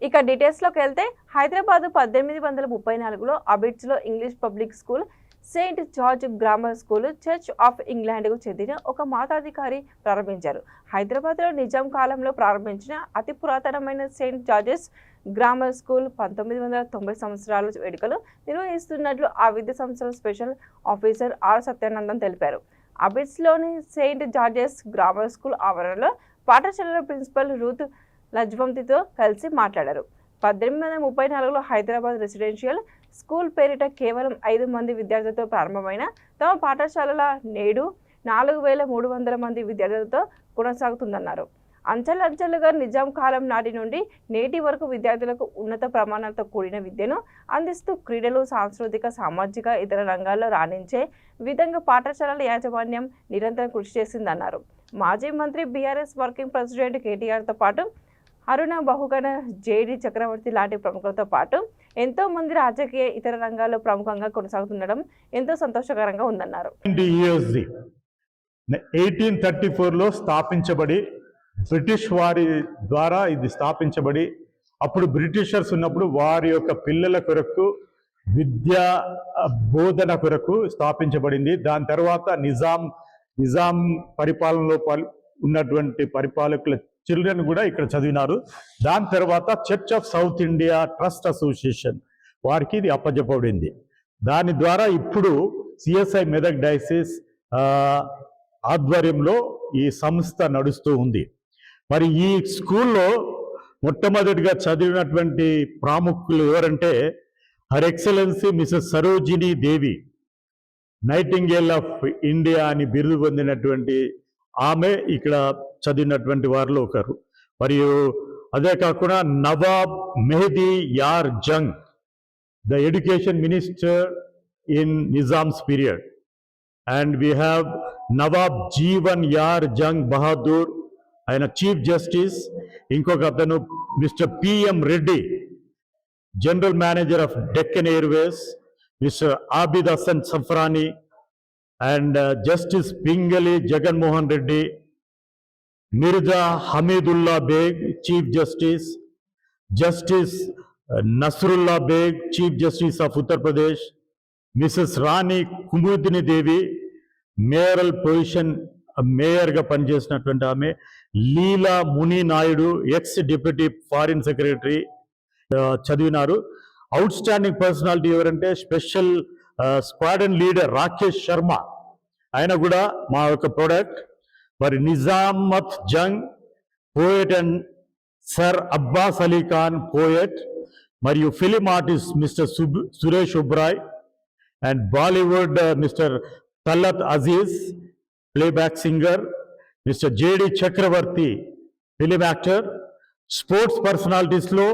ఇక డీటెయిల్స్లోకి వెళ్తే హైదరాబాద్ 1834లో అబిడ్స్లో English public school, saint George grammar school, church of ఇంగ్లాండ్కు చెందిన ఒక మాతాధికారి ప్రారంభించారు. హైదరాబాద్లో నిజాం కాలంలో ప్రారంభించిన అతి పురాతనమైన సెయింట్ జార్జెస్ గ్రామర్ స్కూల్ 1990 సంవత్సరాల వేడుకలు నిర్వహిస్తున్నట్లు ఆ విద్యా సంస్థల స్పెషల్ ఆఫీసర్ ఆర్ సత్యానందన్ తెలిపారు. అబిడ్స్లోని సెయింట్ జార్జెస్ గ్రామర్ స్కూల్ ఆవరణలో పాఠశాలల ప్రిన్సిపల్ రూత్ లజ్వంతితో కలిసి మాట్లాడారు. 1834లో హైదరాబాద్ రెసిడెన్షియల్ స్కూల్ పేరిట కేవలం 5 మంది విద్యార్థులతో ప్రారంభమైన తమ పాఠశాలల నేడు 4300 మంది విద్యార్థులతో కొనసాగుతుందన్నారు. అంచెలంచెలుగా నిజాం కాలం నాటి నుండి నేటి వరకు విద్యార్థులకు ఉన్నత ప్రమాణాలతో కూడిన విద్యను అందిస్తూ క్రీడలు, సాంస్కృతిక, సామాజిక, ఇతర రంగాల్లో రాణించే విధంగా పాఠశాలల యాజమాన్యం నిరంతరం కృషి చేసిందన్నారు. మాజీ మంత్రి, బీఆర్ఎస్ వర్కింగ్ ప్రెసిడెంట్ కేటీఆర్తో పాటు అరుణ బహుగణ, జేడి చక్రవర్తి లాంటి ప్రముఖులతో పాటు ఎంతో మంది రాజకీయ, ఇతర రంగాల్లో ప్రముఖంగా కొనసాగుతుండడం ఎంతో సంతోషకరంగా ఉందన్నారు. 1834లో స్థాపించబడి బ్రిటిష్ వారి ద్వారా ఇది స్థాపించబడి అప్పుడు బ్రిటిషర్స్ ఉన్నప్పుడు వారి యొక్క పిల్లల కొరకు విద్యా బోధన కొరకు స్థాపించబడింది. దాని తర్వాత నిజాం పరిపాలనలో ఉన్నటువంటి పరిపాలకుల చిల్డ్రన్ కూడా ఇక్కడ చదివినారు. దాని తర్వాత church of south India trust association వారికి ఇది అప్పచెప్పబడింది. దాని ద్వారా ఇప్పుడు సిఎస్ఐ మెదక్ డయాసిస్ ఆధ్వర్యంలో ఈ సంస్థ నడుస్తూ ఉంది. మరి ఈ స్కూల్లో మొట్టమొదటిగా చదివినటువంటి ప్రాముఖ్యులు ఎవరంటే her excellency Mrs Sarojini Devi, nightingale of India అని బిరుదు పొందినటువంటి ఆమె ఇక్కడ చదివినటువంటి వారిలో ఒకరు. మరియు అదే కాకుండా Nawab Mehdi Yar Jung, the education minister in Nizam's period. And we have Nawab Jeevan Yar Jung Bahadur, ఆయన చీఫ్ జస్టిస్. ఇంకొక అతను mister PM Reddy, general manager of Deccan airways. Mister Abid Hasan Safrani and justice Pingali Jaganmohan Reddy, Mirza Hamidullah Baig, chief justice. Justice Nasrullah Baig, chief justice of Uttar Pradesh. Mrs Rani Kumudini Devi, mayoral position మేయర్గా పనిచేసినటువంటి ఆమె. Leela Muni Naidu, ex deputy foreign secretary చదివినారు. Out standing personality ఎవరంటే special squadron leader Rakesh Sharma, ఆయన కూడా మా యొక్క ప్రోడక్ట్. మరి Nizamat Jung poet and sir Abbas Ali Khan poet, మరియు film artist mister Suresh Oberoi, and Bollywood mister Talat Aziz, playback singer. Mister JD Chakravarthy, film actor. Sports పర్సనాలిటీస్లో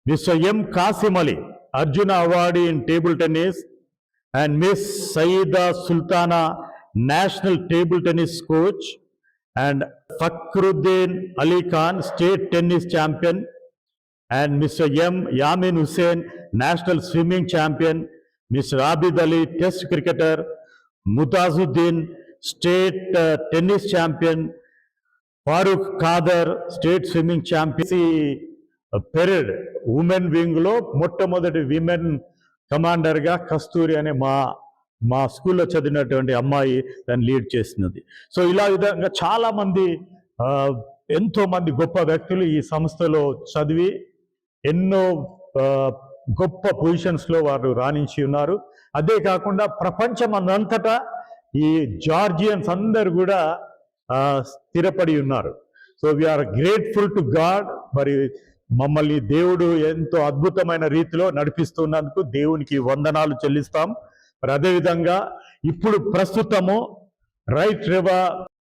mister M Kasim Ali, Arjuna awardee in table tennis, and miss Sayeeda Sultana, national table tennis coach. And Fakhruddin Ali Khan, state tennis champion. And Mr. M. Yamin Hussain, national swimming champion. Mr. Abid Ali, test cricketer. Mutazuddin, state tennis champion. Farooq Kader, state swimming champion. Parade, women wing lo మొట్టమొదటి women కమాండర్గా కస్తూరి అనే మా స్కూల్లో చదివినటువంటి అమ్మాయి దాన్ని lead చేసినది. So ఇలా విధంగా చాలామంది ఎంతోమంది గొప్ప వ్యక్తులు ఈ సంస్థలో చదివి ఎన్నో గొప్ప పొజిషన్స్లో వారు రాణించి ఉన్నారు. అదే కాకుండా ప్రపంచం అంతటా ఈ జార్జియన్స్ అందరు కూడా స్థిరపడి ఉన్నారు. So we are grateful to god. మరి మమ్మల్ని దేవుడు ఎంతో అద్భుతమైన రీతిలో నడిపిస్తున్నందుకు దేవునికి వందనాలు చెల్లిస్తాం. మరి అదేవిధంగా ఇప్పుడు ప్రస్తుతము రైట్ రివర్